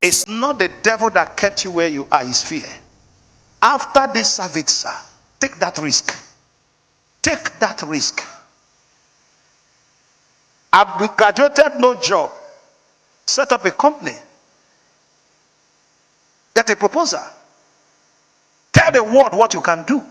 It's not the devil that kept you where you are, it's fear. After this service, sir, take that risk. Take that risk. I've graduated, no job. Set up a company. Get a proposal. Tell the world what you can do.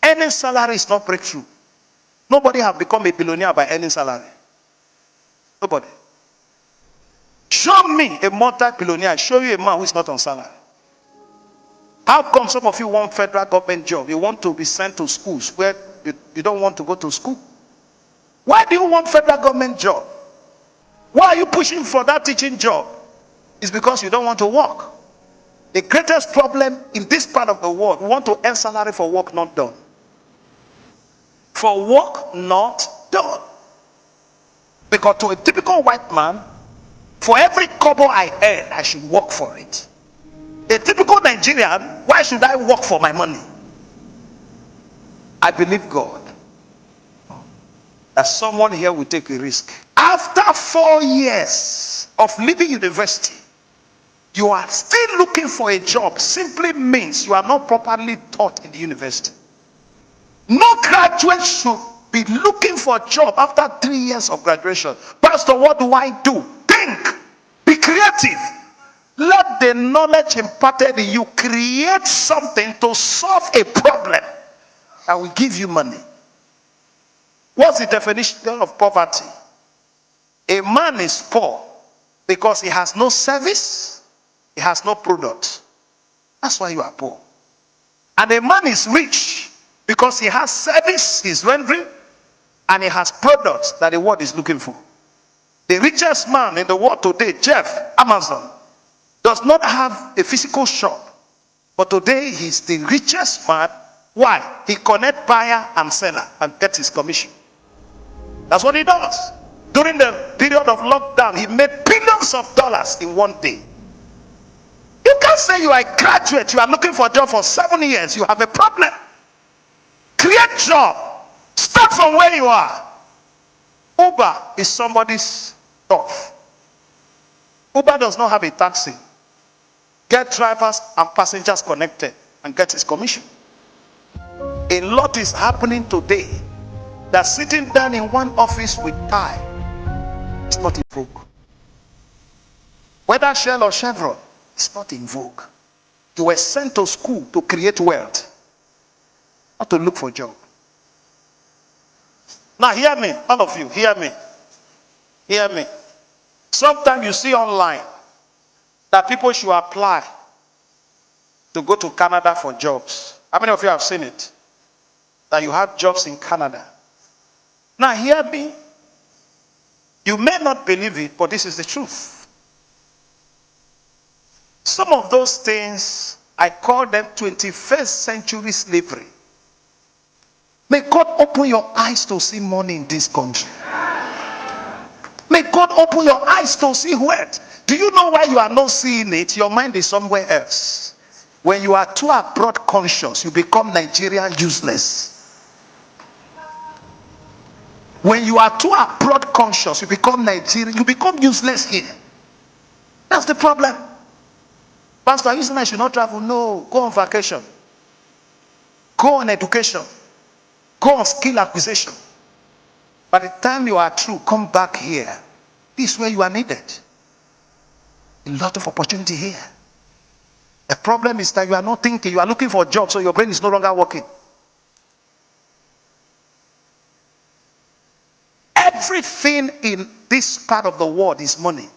Any salary is not breakthrough. Nobody have become a billionaire by any salary. Nobody. Show me a multi-billionaire. Show you a man who is not on salary. How come some of you want federal government job? You want to be sent to schools where you don't want to go to school. Why do you want federal government job? Why are you pushing for that teaching job? It's because you don't want to work. The greatest problem in this part of the world, we want to earn salary for work not done. For work not done. Because to a typical white man, for every kobo I earn, I should work for it. A typical Nigerian, why should I work for my money? I believe God that someone here will take a risk. After 4 years of leaving university, you are still looking for a job, simply means you are not properly taught in the university. No graduate should be looking for a job after 3 years of graduation. Pastor, what do I do? Think. Be creative. Let the knowledge imparted in you create something to solve a problem that will give you money. What's the definition of poverty? A man is poor because he has no service, he has no product. That's why you are poor. And a man is rich because he has service, he's rendering, and he has products that the world is looking for. The richest man in the world today, Jeff, Amazon, does not have a physical shop. But today, he's the richest man. Why? He connects buyer and seller and gets his commission. That's what he does. During the period of lockdown, he made billions of dollars in one day. You can't say you are a graduate, you are looking for a job for 7 years, you have a problem. Create job. Start from where you are. Uber is somebody's stuff. Uber does not have a taxi. Get drivers and passengers connected and get his commission. A lot is happening today that sitting down in one office with tie is not in vogue. Whether Shell or Chevron, it's not in vogue. You were sent to school to create wealth, not to look for a job. Now hear me, all of you, hear me. Hear me. Sometimes you see online that people should apply to go to Canada for jobs. How many of you have seen it? That you have jobs in Canada. Now hear me. You may not believe it, but this is the truth. Some of those things, I call them 21st century slavery. May God open your eyes to see money in this country. May God open your eyes to see wealth. Do you know why you are not seeing it? Your mind is somewhere else. When you are too abroad conscious, you become Nigerian useless. When you are too abroad conscious, you become Nigerian, you become useless here. That's the problem. Pastor, you saying I should not travel? No, go on vacation. Go on education. Go on skill acquisition. By the time you are through, come back here. This is where you are needed. A lot of opportunity here. The problem is that you are not thinking, you are looking for a job, so your brain is no longer working. Everything in this part of the world is money.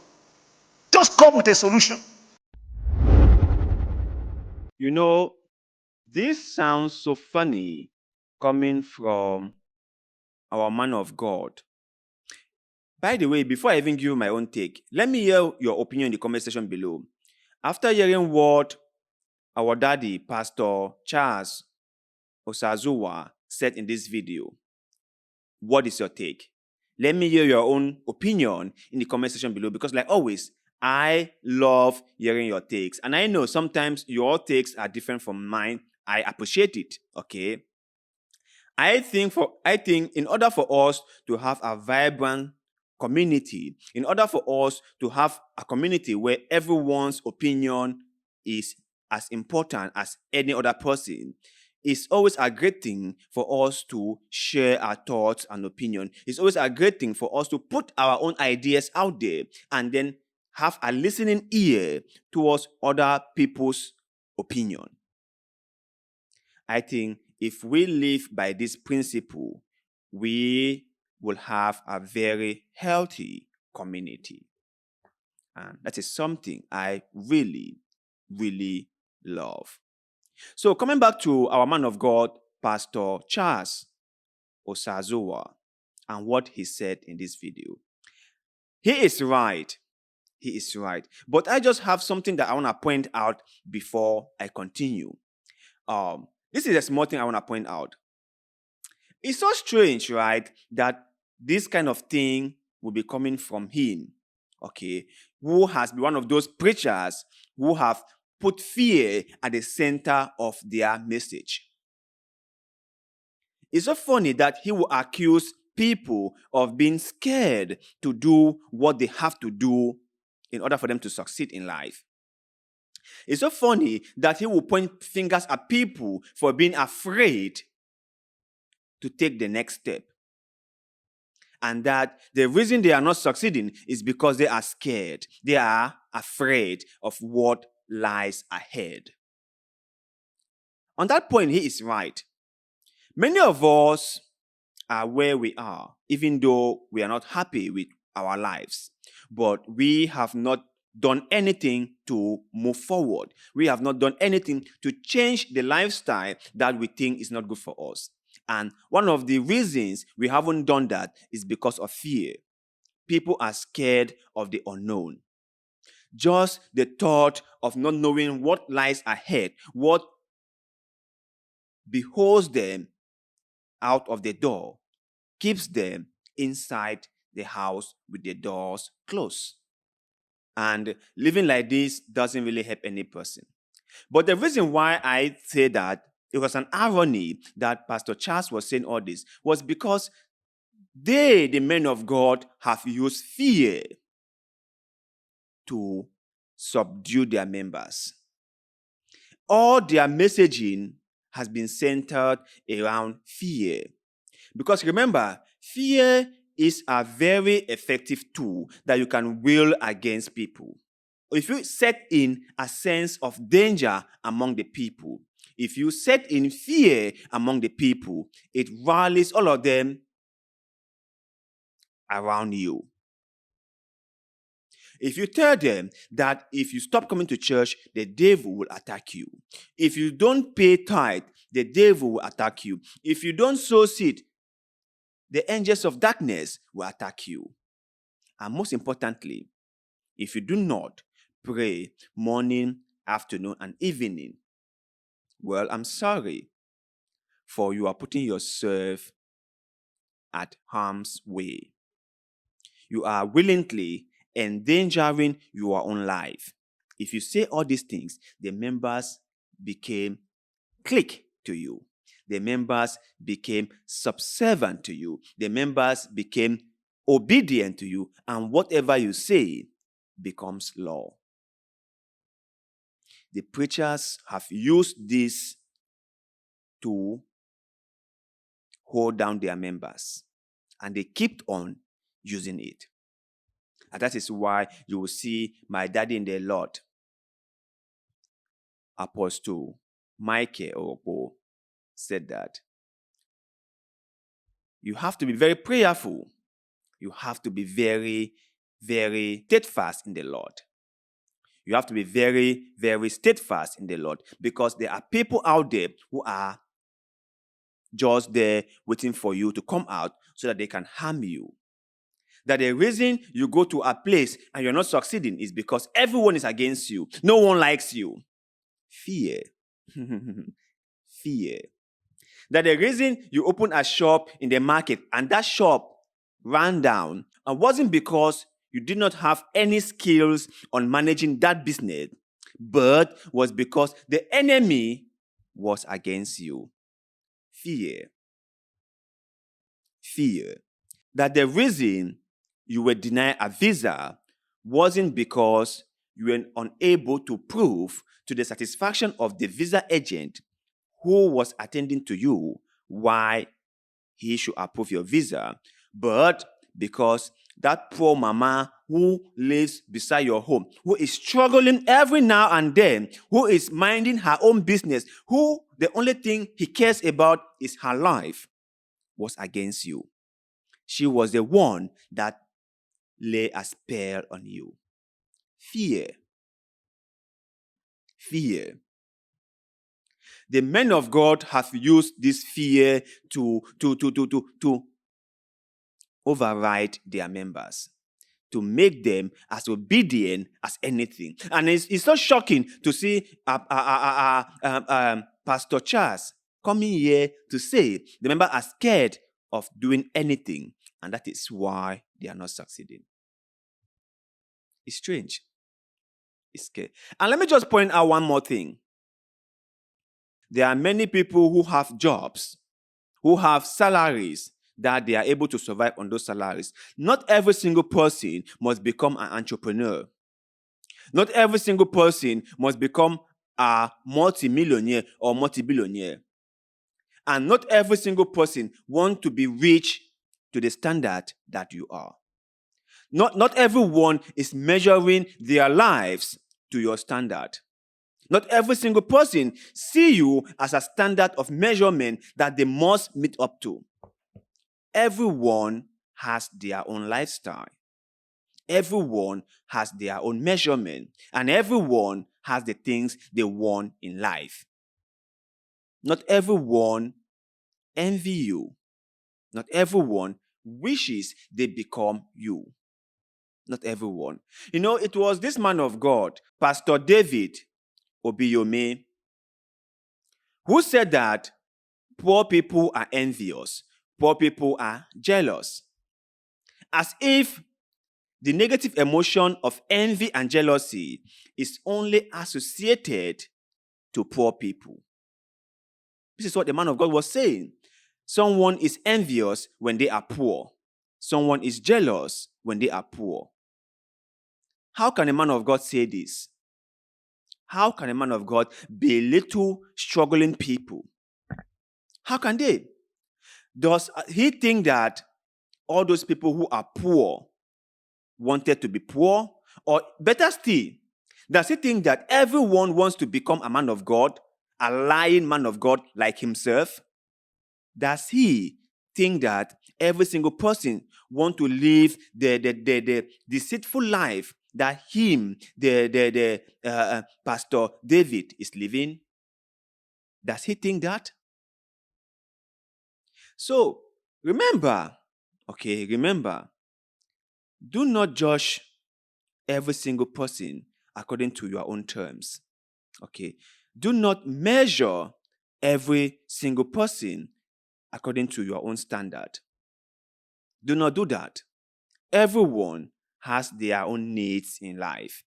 Just come with a solution. You know, this sounds so funny coming from our man of God. By the way, before I even give you my own take, let me hear your opinion in the comment section below. After hearing what our daddy, Pastor Charles Osazuwa, said in this video, what is your take? Let me hear your own opinion in the comment section below, because like always, I love hearing your takes. And I know sometimes your takes are different from mine. I appreciate it, okay? I think in order for us to have a vibrant community, in order for us to have a community where everyone's opinion is as important as any other person, it's always a great thing for us to share our thoughts and opinion. It's always a great thing for us to put our own ideas out there and then have a listening ear towards other people's opinion. I think if we live by this principle, we will have a very healthy community. And that is something I really, really love. So coming back to our man of God, Pastor Charles Osazuwa, and what he said in this video. He is right. He is right. But I just have something that I want to point out before I continue. This is a small thing I want to point out. It's so strange, right, that this kind of thing will be coming from him, okay, who has been one of those preachers who have put fear at the center of their message. It's so funny that he will accuse people of being scared to do what they have to do in order for them to succeed in life. It's so funny that he will point fingers at people for being afraid to take the next step. And that the reason they are not succeeding is because they are scared. They are afraid of what lies ahead. On that point, he is right. Many of us are where we are, even though we are not happy with our lives. But we have not done anything to move forward. We have not done anything to change the lifestyle that we think is not good for us. And one of the reasons we haven't done that is because of fear. People are scared of the unknown. Just the thought of not knowing what lies ahead, what beholds them out of the door, keeps them inside the house with the doors closed. And living like this doesn't really help any person. But the reason why I say that it was an irony that Pastor Charles was saying all this was because they, the men of God, have used fear to subdue their members. All their messaging has been centered around fear. Because remember, fear is a very effective tool that you can wield against people. If you set in a sense of danger among the people, if you set in fear among the people, it rallies all of them around you. If you tell them that if you stop coming to church, the devil will attack you. If you don't pay tithe, the devil will attack you. If you don't sow seed, the angels of darkness will attack you. And most importantly, if you do not pray morning, afternoon, and evening, well, I'm sorry, for you are putting yourself at harm's way. You are willingly endangering your own life. If you say all these things, the members became click to you. The members became subservient to you. The members became obedient to you. And whatever you say becomes law. The preachers have used this to hold down their members. And they kept on using it. And that is why you will see my daddy in the Lord, Apostle Michael Obo, said that you have to be very prayerful. You have to be very, very steadfast in the Lord. You have to be very, very steadfast in the Lord, because there are people out there who are just there waiting for you to come out so that they can harm you. That the reason you go to a place and you're not succeeding is because everyone is against you. No one likes you. Fear. Fear. That the reason you open a shop in the market and that shop ran down and wasn't because you did not have any skills on managing that business, but was because the enemy was against you. Fear. Fear. That the reason you were denied a visa wasn't because you were unable to prove to the satisfaction of the visa agent who was attending to you why he should approve your visa, but because that poor mama who lives beside your home, who is struggling every now and then, who is minding her own business, who the only thing he cares about is her life, was against you. She was the one that lay a spell on you. Fear. Fear. The men of God have used this fear to override their members, to make them as obedient as anything. And it's so shocking to see Pastor Charles coming here to say the members are scared of doing anything, and that is why they are not succeeding. It's strange. It's scary. And let me just point out one more thing. There are many people who have jobs, who have salaries that they are able to survive on those salaries. Not every single person must become an entrepreneur. Not every single person must become a multi-millionaire or multi-billionaire. And not every single person wants to be rich to the standard that you are. Not everyone is measuring their lives to your standard. Not every single person see you as a standard of measurement that they must meet up to. Everyone has their own lifestyle. Everyone has their own measurement. And everyone has the things they want in life. Not everyone envy you. Not everyone wishes they become you. Not everyone. You know, it was this man of God, Pastor David Obiyome, who said that poor people are envious, poor people are jealous. As if the negative emotion of envy and jealousy is only associated to poor people. This is what the man of God was saying. Someone is envious when they are poor. Someone is jealous when they are poor. How can a man of God say this? How can a man of God belittle struggling people? How can they? Does he think that all those people who are poor wanted to be poor? Or better still, does he think that everyone wants to become a man of God, a lying man of God like himself? Does he think that every single person wants to live the deceitful life that Pastor David is living? Does he think that? So, remember, do not judge every single person according to your own terms. Okay? Do not measure every single person according to your own standard. Do not do that. Everyone has their own needs in life.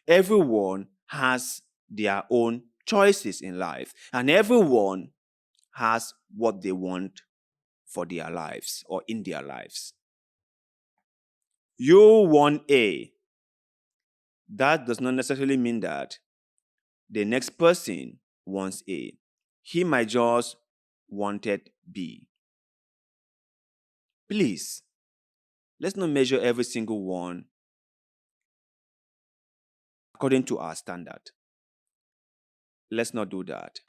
Everyone has their own choices in life. And everyone has what they want for their lives or in their lives. You want A. That does not necessarily mean that the next person wants A. He might just wanted B. Please, let's not measure every single one according to our standard. Let's not do that.